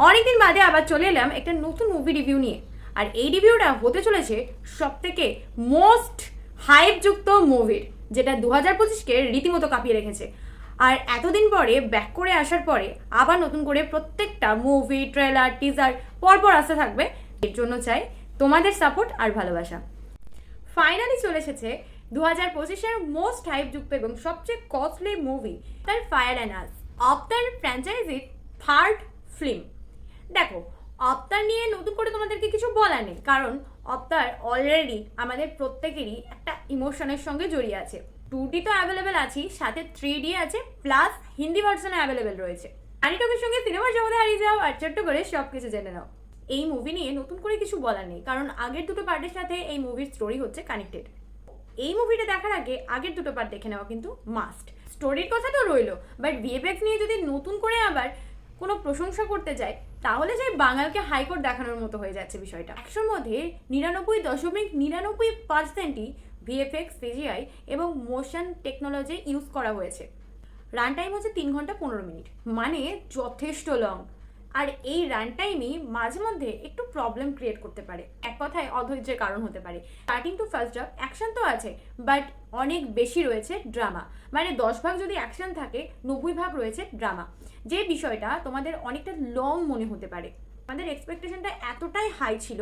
অনেকদিন বাদে আবার চলে এলাম একটা নতুন মুভি রিভিউ নিয়ে। আর এই রিভিউটা হতে চলেছে সব থেকে মোস্ট হাইপযুক্ত মুভির, যেটা 2025কে রীতিমতো কাঁপিয়ে রেখেছে। আর এতদিন পরে ব্যাক করে আসার পরে আবার নতুন করে প্রত্যেকটা মুভি, ট্রেলার, টিজার পরপর আসতে থাকবে। এর জন্য চাই তোমাদের সাপোর্ট আর ভালোবাসা। ফাইনালি চলে এসেছে 2025-এর মোস্ট হাইপযুক্ত এবং সবচেয়ে কস্টলি মুভি তার ফায়ার অ্যান্ড আস, অবতার ফ্র্যাঞ্চাইজির থার্ড ফিল্ম। দেখো, অবতার নিয়ে নতুন করে তোমাদেরকে কিছু বলার নেই, কারণ অবতার অলরেডি আমাদের প্রত্যেকেরই একটা ইমোশনের সঙ্গে জড়িয়ে আছে। 2D তো অ্যাভেলেবেল আছেই, সাথে 3D আছে, প্লাস হিন্দি ভার্সনে অ্যাভেলেবেল রয়েছে। আনিটকের সঙ্গে সিনেমার জগতে হারিয়ে যাও আর ছোট্ট করে সব কিছু জেনে নাও। এই মুভি নিয়ে নতুন করে কিছু বলার নেই, কারণ আগের দুটো পার্টের সাথে এই মুভির স্টোরি হচ্ছে কানেক্টেড। এই মুভিটা দেখার আগে আগের দুটো পার্ট দেখে নেওয়া কিন্তু মাস্ট। স্টোরির কথা তো রইলো, বাট ভিএফএক্স নিয়ে যদি নতুন করে আবার কোনো প্রশংসা করতে যায়, তাহলে যে বাঙালকে হাইকোর্ট দেখানোর মতো হয়ে যাচ্ছে বিষয়টা। 100-র মধ্যে 99.99%ই ভিএফএক্স, সিজিআই এবং মোশন টেকনোলজি ইউজ করা হয়েছে। রান টাইম হচ্ছে 3 ঘন্টা 15 মিনিট, মানে যথেষ্ট লং। আর এই রান টাইমই মাঝে মধ্যে একটু প্রবলেম ক্রিয়েট করতে পারে, এক কথায় অধৈর্যের কারণ হতে পারে। Starting two first half action তো আছে, বাট অনেক বেশি রয়েছে ড্রামা। মানে 10 ভাগ যদি অ্যাকশন থাকে, 90 ভাগ রয়েছে ড্রামা, যে বিষয়টা তোমাদের অনেকটা লং মনে হতে পারে। আমাদের এক্সপেকটেশনটা এতটাই হাই ছিল,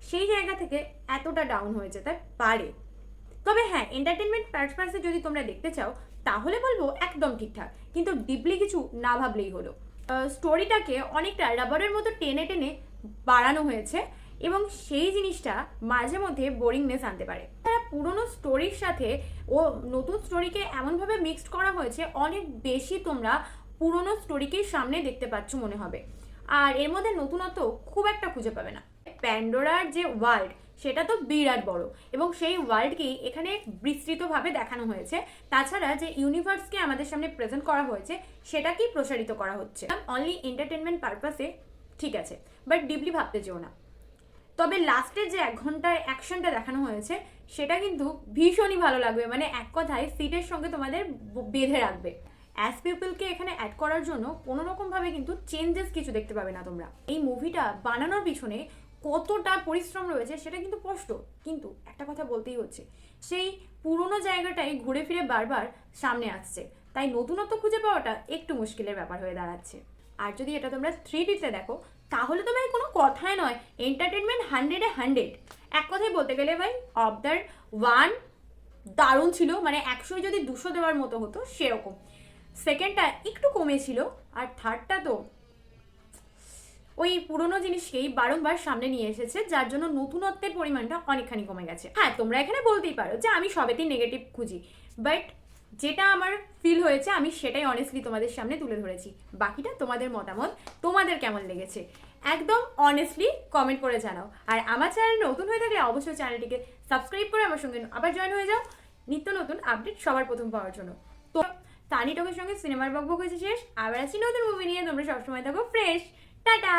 সেই জায়গা থেকে এতটা ডাউন হয়ে যেতে পারে। তবে হ্যাঁ, এন্টারটেনমেন্ট পারপাসে যদি তোমরা দেখতে চাও, তাহলে বলবো একদম ঠিকঠাক, কিন্তু ডিপলি কিছু না ভাবলেই হলো। স্টোরিটাকে অনেকটা রাবারের মতো টেনে টেনে বাড়ানো হয়েছে, এবং সেই জিনিসটা মাঝে মধ্যে বোরিংনেস আনতে পারে। তারা পুরনো স্টোরির সাথে ও নতুন স্টোরিকে এমনভাবে মিক্সড করা হয়েছে, অনেক বেশি তোমরা পুরনো স্টোরিকেই সামনে দেখতে পাচ্ছ মনে হবে। আর এর মধ্যে নতুনত্ব খুব একটা খুঁজে পাবে না। প্যান্ডোরার যে ওয়ার্ল্ড, সেটা তো বিরাট বড়, এবং সেই ওয়ার্ল্ডকেই এখানে বিস্তৃতভাবে দেখানো হয়েছে। তাছাড়া যে ইউনিভার্সকে আমাদের সামনে প্রেজেন্ট করা হয়েছে, সেটাকেই প্রসারিত করা হচ্ছে। অনলি এন্টারটেনমেন্ট পারপাসে ঠিক আছে, বাট ডিপলি ভাবতে চেও না। তবে লাস্টের যে 1 ঘন্টার অ্যাকশনটা দেখানো হয়েছে, সেটা কিন্তু ভীষণই ভালো লাগবে। মানে এক কথায় সিটের সঙ্গে তোমাদের বেঁধে রাখবে। অ্যাজ পিপলকে এখানে অ্যাড করার জন্য কোনো রকমভাবে কিন্তু চেঞ্জেস কিছু দেখতে পাবে না তোমরা। এই মুভিটা বানানোর পিছনে কতটা পরিশ্রম রয়েছে সেটা কিন্তু স্পষ্ট, কিন্তু একটা কথা বলতেই হচ্ছে, সেই পুরোনো জায়গাটাই ঘুরে ফিরে বারবার সামনে আসছে, তাই নতুনত্ব খুঁজে পাওয়াটা একটু মুশকিলের ব্যাপার হয়ে দাঁড়াচ্ছে। আর যদি এটা তোমরা 3Dতে দেখো, তাহলে তো ভাই কোনো কথাই নয়, এন্টারটেনমেন্ট 100-এ 100। এক কথায় বলতে গেলে ভাই, অবতার 1 দারুণ ছিল, মানে 100 যদি 200 দেওয়ার মতো হতো সেরকম। সেকেন্ডটা একটু কমেছিল, আর থার্ডটা তো ওই পুরোনো জিনিসকেই বারংবার সামনে নিয়ে এসেছে, যার জন্য নতুনত্বের পরিমাণটা অনেকখানি কমে গেছে। হ্যাঁ, তোমরা এখানে বলতেই পারো যে আমি সবেতেই নেগেটিভ খুঁজি, বাট যেটা আমার ফিল হয়েছে আমি সেটাই অনেস্টলি তোমাদের সামনে তুলে ধরেছি। বাকিটা তোমাদের মতামত, তোমাদের কেমন লেগেছে একদম অনেস্টলি কমেন্ট করে জানাও। আর আমার চ্যানেল নতুন হয়ে থাকলে অবশ্যই চ্যানেলটিকে সাবস্ক্রাইব করে আমার সঙ্গে আবার জয়েন হয়ে যাও, নিত্য নতুন আপডেট সবার প্রথম পাওয়ার জন্য। তো তানি টকের সঙ্গে সিনেমার বকবক হয়েছে শেষ, আবার আসছি নতুন মুভি নিয়ে। তোমরা সবসময় থাকো ফ্রেশ। টাটা।